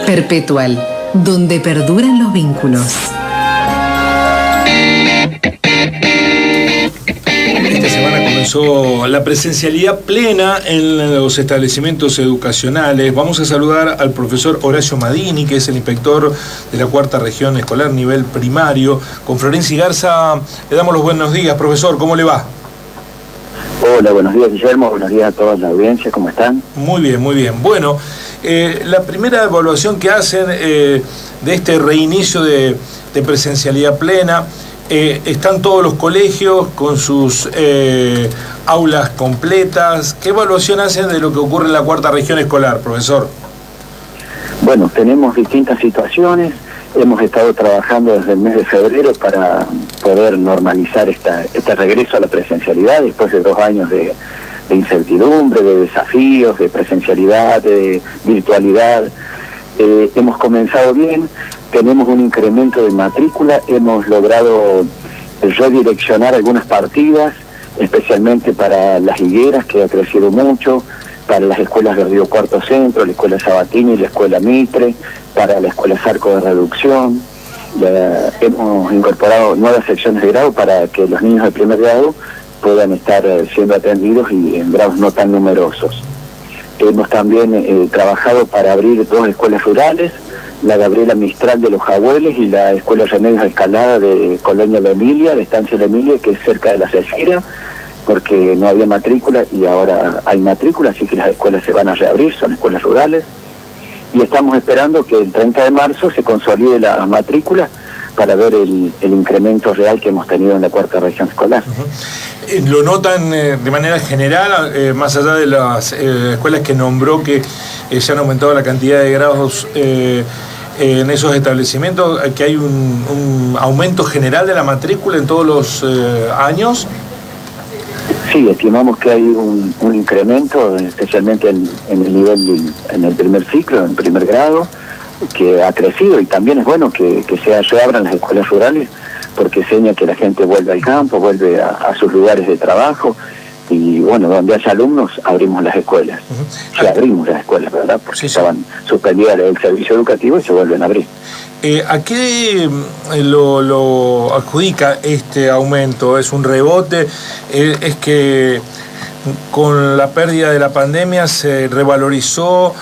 Perpetual, donde perduran los vínculos. Esta semana comenzó la presencialidad plena en los establecimientos educacionales. Vamos a saludar al profesor Horacio Madini, que es el inspector de la Cuarta Región Escolar Nivel Primario. Con Florencia Garza le damos los buenos días. Profesor, ¿cómo le va? Hola, buenos días, Guillermo. Buenos días a toda la audiencia. ¿Cómo están? Muy bien, muy bien. Bueno, la primera evaluación que hacen de este reinicio de presencialidad plena, están todos los colegios con sus aulas completas. ¿Qué evaluación hacen de lo que ocurre en la Cuarta Región Escolar, profesor? Bueno, tenemos distintas situaciones. Hemos estado trabajando desde el mes de febrero para poder normalizar este regreso a la presencialidad después de 2 años de incertidumbre, de desafíos, de presencialidad, de virtualidad. Hemos comenzado bien, tenemos un incremento de matrícula, hemos logrado redireccionar algunas partidas, especialmente para las higueras, que ha crecido mucho, para las escuelas de Río Cuarto Centro, la escuela Sabatini y la escuela Mitre, para la escuela Zarco de Reducción. Hemos incorporado nuevas secciones de grado para que los niños de primer grado puedan estar siendo atendidos y en grados no tan numerosos. Hemos también trabajado para abrir 2 escuelas rurales, la Gabriela Mistral de Los Jagüeles y la Escuela Remedios Escalada de Colonia La Emilia, de Estancia La Emilia, que es cerca de la Cecira, porque no había matrícula y ahora hay matrícula, así que las escuelas se van a reabrir, son escuelas rurales. Y estamos esperando que el 30 de marzo se consolide la matrícula para ver el incremento real que hemos tenido en la Cuarta Región Escolar. ¿Lo notan de manera general, más allá de las escuelas que nombró, que se han aumentado la cantidad de grados en esos establecimientos, que hay un aumento general de la matrícula en todos los años? Sí, estimamos que hay un incremento, especialmente en el nivel, en el primer ciclo, en el primer grado, que ha crecido, y también es bueno que se reabran las escuelas rurales, porque enseña que la gente vuelve al campo, vuelve a sus lugares de trabajo, y bueno, donde haya alumnos, abrimos las escuelas. Ya abrimos las escuelas, ¿verdad? Porque estaban suspendidas el servicio educativo y se vuelven a abrir. ¿A qué lo adjudica este aumento? ¿Es un rebote? ¿Es que con la pérdida de la pandemia se revalorizó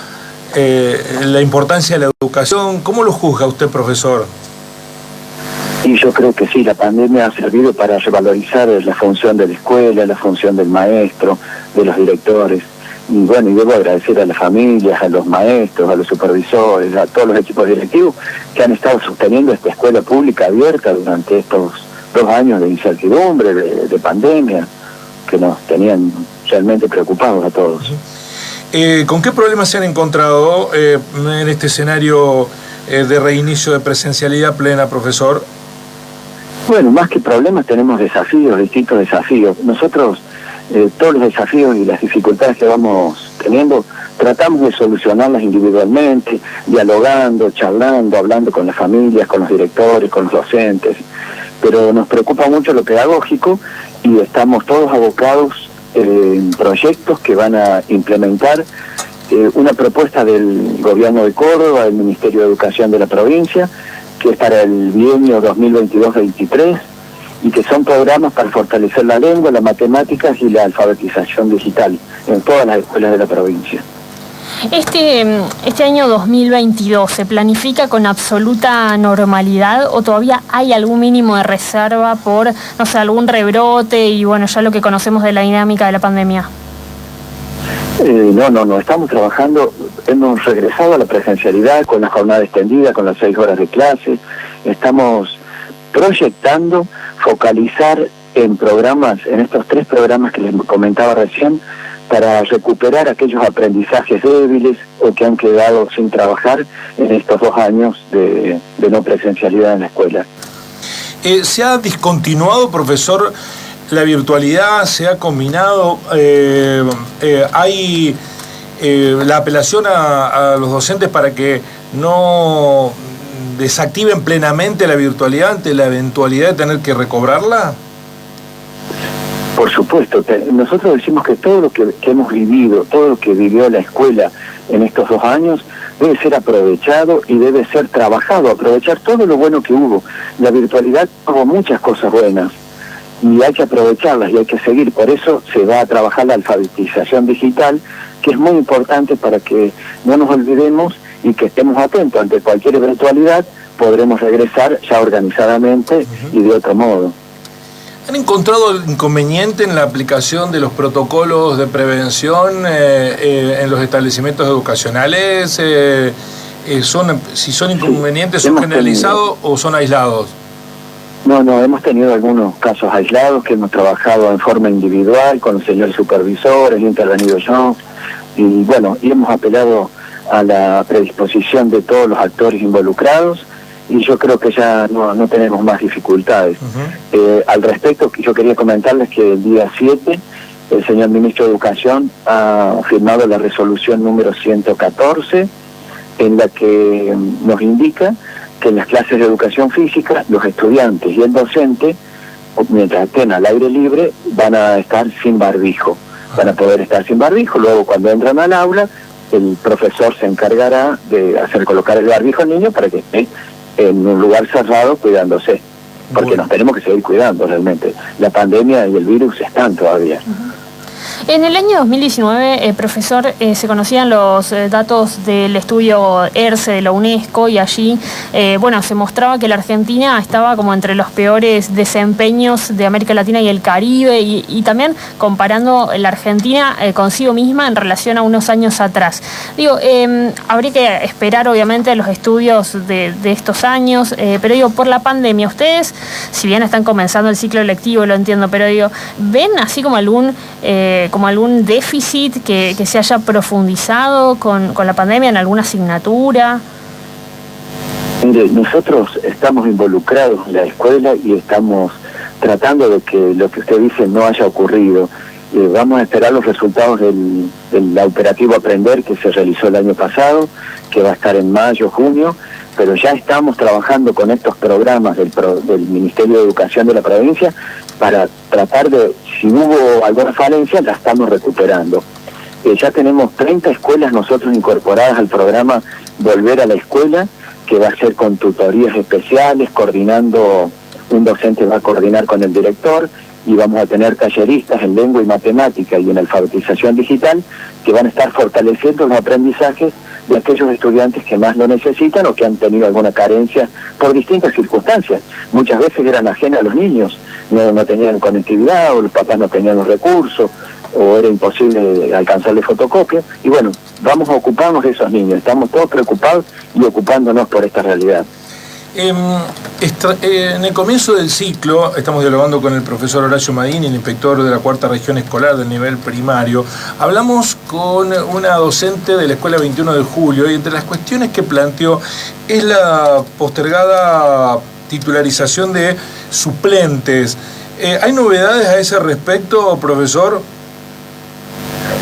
la importancia de la educación? ¿Cómo lo juzga usted, profesor? Y yo creo que sí, la pandemia ha servido para revalorizar la función de la escuela, la función del maestro, de los directores. Y bueno, y debo agradecer a las familias, a los maestros, a los supervisores, a todos los equipos directivos que han estado sosteniendo esta escuela pública abierta durante estos 2 años de incertidumbre, de pandemia, que nos tenían realmente preocupados a todos. ¿Con qué problemas se han encontrado en este escenario de reinicio de presencialidad plena, profesor? Bueno, más que problemas tenemos desafíos, distintos desafíos. Nosotros, todos los desafíos y las dificultades que vamos teniendo, tratamos de solucionarlas individualmente, dialogando, charlando, hablando con las familias, con los directores, con los docentes. Pero nos preocupa mucho lo pedagógico y estamos todos abocados en proyectos que van a implementar una propuesta del Gobierno de Córdoba, del Ministerio de Educación de la provincia, que es para el bienio 2022-23, y que son programas para fortalecer la lengua, las matemáticas y la alfabetización digital en todas las escuelas de la provincia. ¿Este año 2022 se planifica con absoluta normalidad o todavía hay algún mínimo de reserva por, no sé, algún rebrote y bueno, ya lo que conocemos de la dinámica de la pandemia? No, estamos trabajando, hemos regresado a la presencialidad con la jornada extendida, con las 6 horas de clase, estamos proyectando focalizar en programas, en estos 3 programas que les comentaba recién, para recuperar aquellos aprendizajes débiles o que han quedado sin trabajar en estos 2 años de no presencialidad en la escuela. ¿Se ha discontinuado, profesor, la virtualidad? ¿Se ha combinado? ¿Hay la apelación a los docentes para que no desactiven plenamente la virtualidad ante la eventualidad de tener que recobrarla? Por supuesto, nosotros decimos que todo lo que hemos vivido, todo lo que vivió la escuela en estos 2 años, debe ser aprovechado y debe ser trabajado, aprovechar todo lo bueno que hubo. La virtualidad tuvo muchas cosas buenas y hay que aprovecharlas y hay que seguir. Por eso se va a trabajar la alfabetización digital, que es muy importante para que no nos olvidemos y que estemos atentos ante cualquier eventualidad. Podremos regresar ya organizadamente y de otro modo. ¿Han encontrado inconveniente en la aplicación de los protocolos de prevención en los establecimientos educacionales? Si son inconvenientes, ¿son generalizados o son aislados? No, hemos tenido algunos casos aislados que hemos trabajado en forma individual con el señor supervisor, he intervenido yo, y bueno, y hemos apelado a la predisposición de todos los actores involucrados, y yo creo que ya no tenemos más dificultades. Al respecto, yo quería comentarles que el día 7 el señor ministro de Educación ha firmado la resolución número 114, en la que nos indica que en las clases de educación física los estudiantes y el docente, mientras estén al aire libre, van a estar sin barbijo. Van a poder estar sin barbijo. Luego, cuando entran al aula, el profesor se encargará de hacer colocar el barbijo al niño para que esté en un lugar cerrado cuidándose, porque nos tenemos que seguir cuidando realmente. La pandemia y el virus están todavía. En el año 2019, profesor, se conocían los datos del estudio ERCE de la UNESCO y allí, se mostraba que la Argentina estaba como entre los peores desempeños de América Latina y el Caribe y también comparando la Argentina consigo misma en relación a unos años atrás. Habría que esperar obviamente los estudios de estos años, pero por la pandemia, ustedes, si bien están comenzando el ciclo lectivo, lo entiendo, pero ¿ven así como algún déficit que se haya profundizado con la pandemia en alguna asignatura? Mire, nosotros estamos involucrados en la escuela y estamos tratando de que lo que usted dice no haya ocurrido. Vamos a esperar los resultados del operativo Aprender que se realizó el año pasado, que va a estar en mayo, junio, pero ya estamos trabajando con estos programas del Ministerio de Educación de la provincia para tratar de, si hubo alguna falencia, la estamos recuperando. Ya tenemos 30 escuelas nosotros incorporadas al programa Volver a la Escuela, que va a ser con tutorías especiales, coordinando, un docente va a coordinar con el director, y vamos a tener talleristas en lengua y matemática y en alfabetización digital que van a estar fortaleciendo los aprendizajes de aquellos estudiantes que más lo necesitan o que han tenido alguna carencia por distintas circunstancias. Muchas veces eran ajenas a los niños, no tenían conectividad o los papás no tenían los recursos o era imposible alcanzarle fotocopia. Y bueno, vamos a ocuparnos de esos niños, estamos todos preocupados y ocupándonos por esta realidad. En el comienzo del ciclo, estamos dialogando con el profesor Horacio Madini, el inspector de la 4ª región escolar del nivel primario. Hablamos con una docente de la Escuela 21 de Julio y entre las cuestiones que planteó es la postergada titularización de suplentes. ¿Hay novedades a ese respecto, profesor?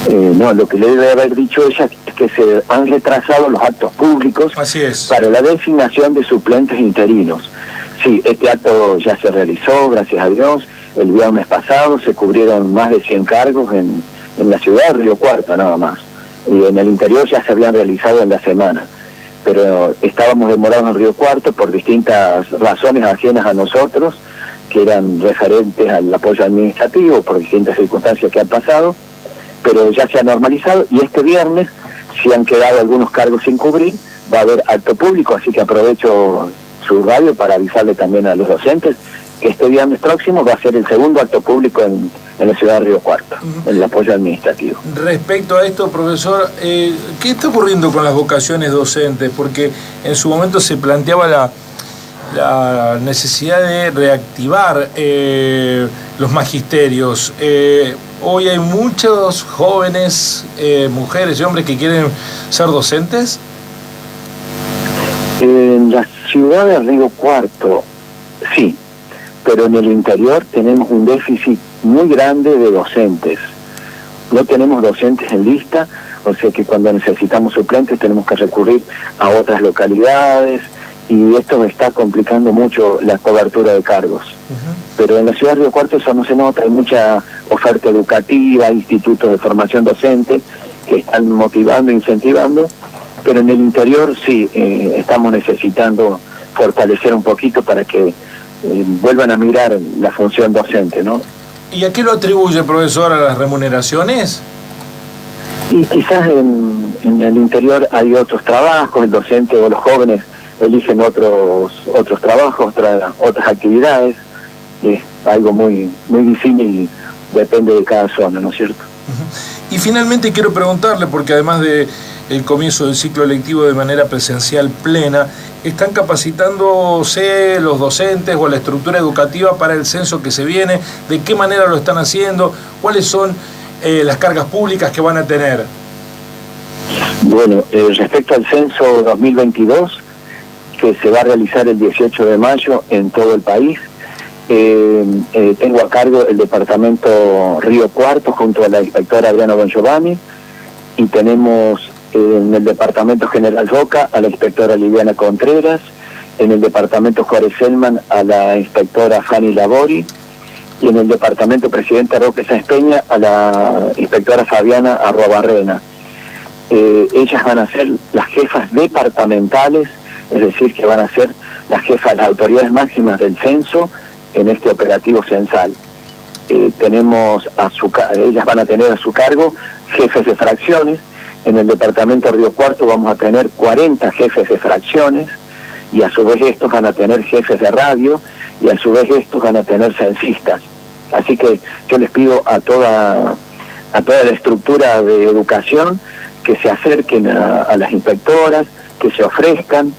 No, lo que le debe haber dicho ella es que se han retrasado los actos públicos. Así es. Para la designación de suplentes interinos. Sí, este acto ya se realizó, gracias a Dios. El viernes pasado se cubrieron más de 100 cargos en la ciudad de Río Cuarto, nada más. Y en el interior ya se habían realizado en la semana. Pero estábamos demorados en Río Cuarto por distintas razones ajenas a nosotros, que eran referentes al apoyo administrativo, por distintas circunstancias que han pasado. Pero ya se ha normalizado y este viernes, si han quedado algunos cargos sin cubrir, va a haber acto público, así que aprovecho su radio para avisarle también a los docentes que este viernes próximo va a ser el segundo acto público en la ciudad de Río Cuarto, en el apoyo administrativo. Respecto a esto, profesor, ¿qué está ocurriendo con las vocaciones docentes? Porque en su momento se planteaba la necesidad de reactivar los magisterios. Hoy hay muchos jóvenes, mujeres y hombres que quieren ser docentes. En la ciudad de Río Cuarto, sí, pero en el interior tenemos un déficit muy grande de docentes. No tenemos docentes en lista, o sea que cuando necesitamos suplentes tenemos que recurrir a otras localidades y esto está complicando mucho la cobertura de cargos. Pero en la ciudad de Río Cuarto eso no se nota, hay mucha oferta educativa, institutos de formación docente que están motivando e incentivando, pero en el interior sí, estamos necesitando fortalecer un poquito para que vuelvan a mirar la función docente, ¿no? ¿Y a qué lo atribuye, profesor, a las remuneraciones? Y quizás en el interior hay otros trabajos, el docente o los jóvenes eligen otros trabajos, otras actividades, es algo muy difícil, depende de cada zona, ¿no es cierto? Y finalmente quiero preguntarle, porque además de el comienzo del ciclo lectivo de manera presencial plena, ¿están capacitándose los docentes o la estructura educativa para el censo que se viene? ¿De qué manera lo están haciendo? ¿Cuáles son las cargas públicas que van a tener? Bueno, respecto al censo 2022, que se va a realizar el 18 de mayo en todo el país, tengo a cargo el departamento Río Cuarto junto a la inspectora Adriana Don Giovanni, y tenemos en el departamento General Roca a la inspectora Liliana Contreras, en el departamento Juárez Selman a la inspectora Fanny Labori, y en el departamento Presidente Roque Sáenz Peña a la inspectora Fabiana Arrobarrena. Ellas van a ser las jefas departamentales, es decir, que van a ser las jefas, las autoridades máximas del censo en este operativo censal. Ellas van a tener a su cargo jefes de fracciones. En el departamento Río Cuarto vamos a tener 40 jefes de fracciones, y a su vez estos van a tener jefes de radio, y a su vez estos van a tener censistas. Así que yo les pido a toda la estructura de educación que se acerquen a las inspectoras, que se ofrezcan.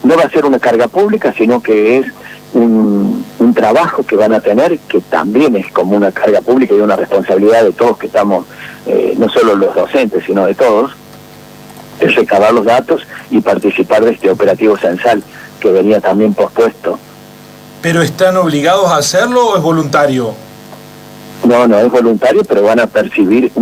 No va a ser una carga pública, sino que es un trabajo que van a tener, que también es como una carga pública y una responsabilidad de todos que estamos, no solo los docentes, sino de todos, es recabar los datos y participar de este operativo censal que venía también pospuesto. ¿Pero están obligados a hacerlo o es voluntario? No es voluntario, pero van a percibir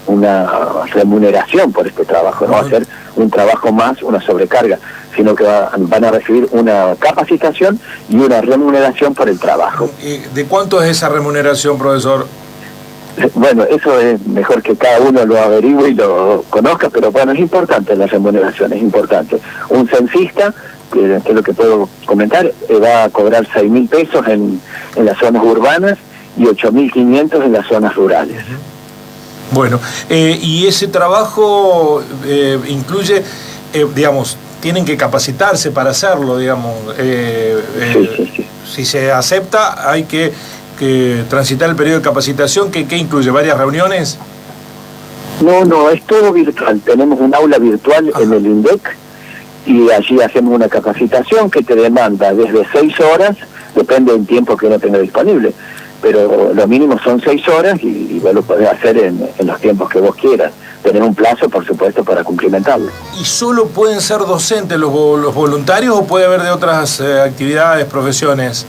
una remuneración por este trabajo, no va a ser un trabajo más, una sobrecarga, sino que van a recibir una capacitación y una remuneración por el trabajo. ¿De cuánto es esa remuneración, profesor? Bueno, eso es mejor que cada uno lo averigüe y lo conozca, pero bueno, es importante la remuneración, es importante. Un censista, que es lo que puedo comentar, va a cobrar 6.000 pesos en las zonas urbanas y 8.500 en las zonas rurales. Bueno, y ese trabajo incluye, digamos, tienen que capacitarse para hacerlo, digamos. Sí. Si se acepta, hay que transitar el periodo de capacitación, que incluye varias reuniones. No, es todo virtual. Tenemos un aula virtual en el INDEC, y allí hacemos una capacitación que te demanda desde 6 horas, depende del tiempo que uno tenga disponible, pero lo mínimo son 6 horas y vos lo podés hacer en los tiempos que vos quieras. Tener un plazo, por supuesto, para cumplimentarlo. ¿Y solo pueden ser docentes los voluntarios o puede haber de otras actividades, profesiones?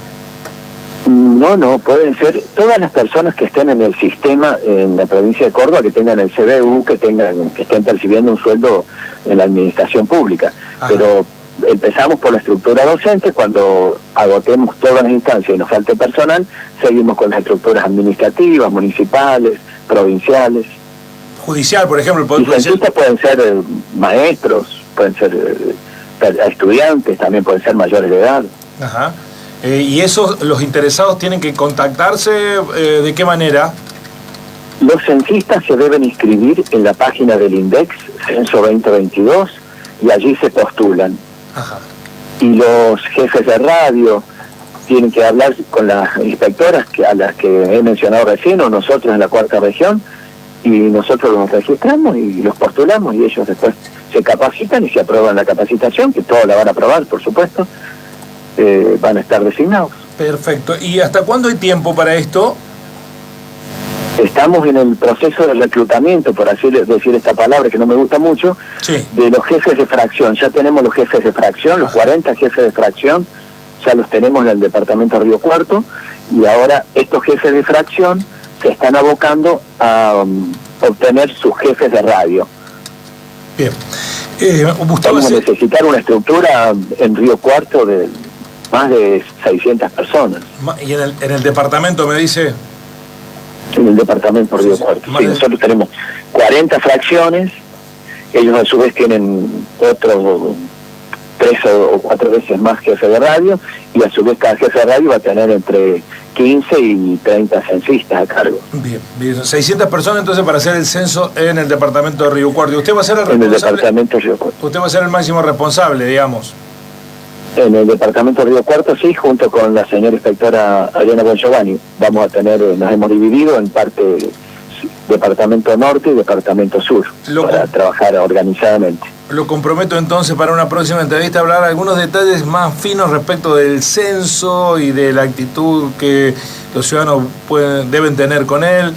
No, pueden ser todas las personas que estén en el sistema en la provincia de Córdoba, que tengan el CBU, que estén percibiendo un sueldo en la administración pública. Ajá. Pero empezamos por la estructura docente. Cuando agotemos todas las instancias y nos falte personal, seguimos con las estructuras administrativas, municipales, provinciales. Judicial, por ejemplo. Y censistas pueden ser maestros, pueden ser estudiantes, también pueden ser mayores de edad. Ajá. ¿Y esos, los interesados, tienen que contactarse? ¿De qué manera? Los censistas se deben inscribir en la página del INDEX, Censo 2022, y allí se postulan. Ajá. Y los jefes de radio tienen que hablar con las inspectoras a las que he mencionado recién, o nosotros en la cuarta región, y nosotros los registramos y los postulamos, y ellos después se capacitan y se aprueban la capacitación, que todos la van a aprobar, por supuesto. Van a estar designados. Perfecto. ¿Y hasta cuándo hay tiempo para esto? Estamos en el proceso de reclutamiento, por así decir esta palabra que no me gusta mucho, sí, de los jefes de fracción. Ya tenemos los jefes de fracción, los 40 jefes de fracción, ya los tenemos en el departamento Río Cuarto, y ahora estos jefes de fracción se están abocando a obtener sus jefes de radio. Bien. Vamos a necesitar una estructura en Río Cuarto de más de 600 personas. ¿Y en el departamento, me dice? En el departamento Río Cuarto. Sí, nosotros tenemos 40 fracciones Ellos a su vez tienen otros 3 o 4 veces más jefe de radio, y a su vez cada jefe de radio va a tener entre 15 y 30 censistas a cargo. Bien, bien. 600 personas entonces para hacer el censo en el departamento de Río Cuarto. ¿Usted va a ser el responsable? En el departamento de Río Cuarto. Usted va a ser el máximo responsable, digamos. En el departamento de Río Cuarto, sí, junto con la señora inspectora Ariana Bongiovanni. Vamos a tener, nos hemos dividido en parte departamento norte y departamento sur, para trabajar organizadamente. Lo comprometo entonces para una próxima entrevista a hablar algunos detalles más finos respecto del censo y de la actitud que los ciudadanos deben tener con él,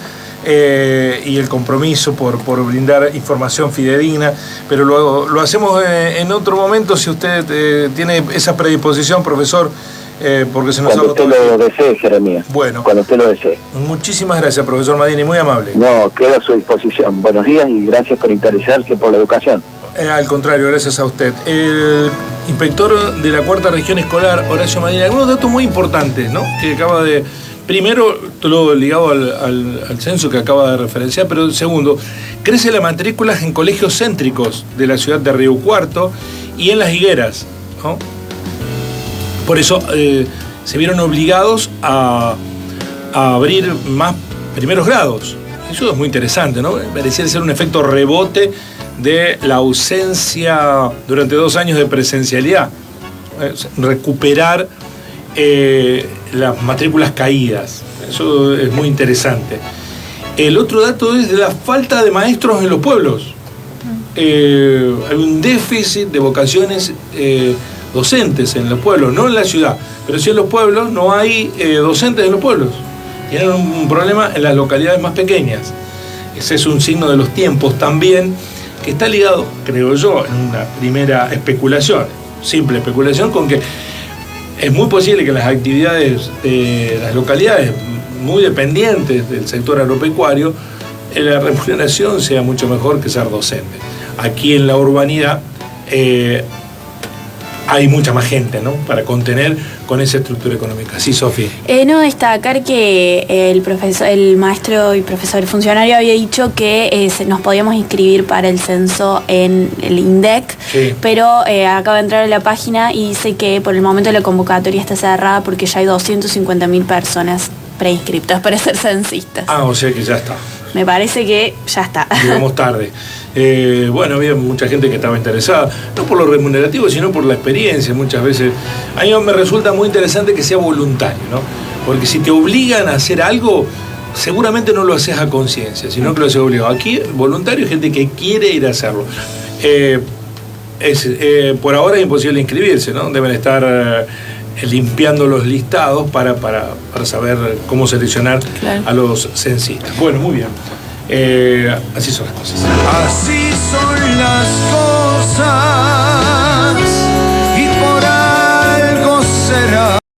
y el compromiso por brindar información fidedigna, pero lo hacemos en otro momento si usted tiene esa predisposición, profesor, porque se nos cuando usted lo desee, Jeremías. Bueno. Cuando usted lo desee. Muchísimas gracias, profesor Madini, muy amable. No, quedo a su disposición. Buenos días y gracias por interesarse por la educación. Al contrario, gracias a usted. El inspector de la 4ª Región Escolar, Horacio Madini, algunos datos muy importantes, ¿no? Que acaba de... Primero, todo ligado al censo que acaba de referenciar, pero segundo, crece la matrícula en colegios céntricos de la ciudad de Río Cuarto y en Las Higueras, ¿no? Por eso se vieron obligados a abrir más primeros grados. Eso es muy interesante, ¿no? Parecía ser un efecto rebote de la ausencia durante 2 años de presencialidad. Recuperar las matrículas caídas. Eso es muy interesante. El otro dato es de la falta de maestros en los pueblos. Hay un déficit de vocaciones docentes en los pueblos, no en la ciudad, pero sí en los pueblos no hay docentes en los pueblos. Tienen un problema en las localidades más pequeñas. Ese es un signo de los tiempos también, que está ligado, creo yo, en una primera especulación, simple especulación, con que es muy posible que las actividades de las localidades muy dependientes del sector agropecuario, la remuneración sea mucho mejor que ser docente. Aquí en la urbanidad hay mucha más gente, ¿no?, para contener con esa estructura económica. Sí, Sofía. No, destacar que el maestro y profesor funcionario había dicho que nos podíamos inscribir para el censo en el INDEC, sí, pero acaba de entrar a la página y dice que por el momento la convocatoria está cerrada porque ya hay 250.000 personas preinscriptas para ser censistas. O sea que ya está. Me parece que ya está. Llegamos tarde. Bueno, había mucha gente que estaba interesada, no por lo remunerativo, sino por la experiencia. Muchas veces, a mí me resulta muy interesante que sea voluntario, ¿no? Porque si te obligan a hacer algo, seguramente no lo haces a conciencia, sino que lo haces obligado. Aquí, voluntario es gente que quiere ir a hacerlo. Por ahora es imposible inscribirse, ¿no? Deben estar limpiando los listados para saber cómo seleccionar, claro, a los censistas. Bueno, muy bien. Así son las cosas. Así son las cosas.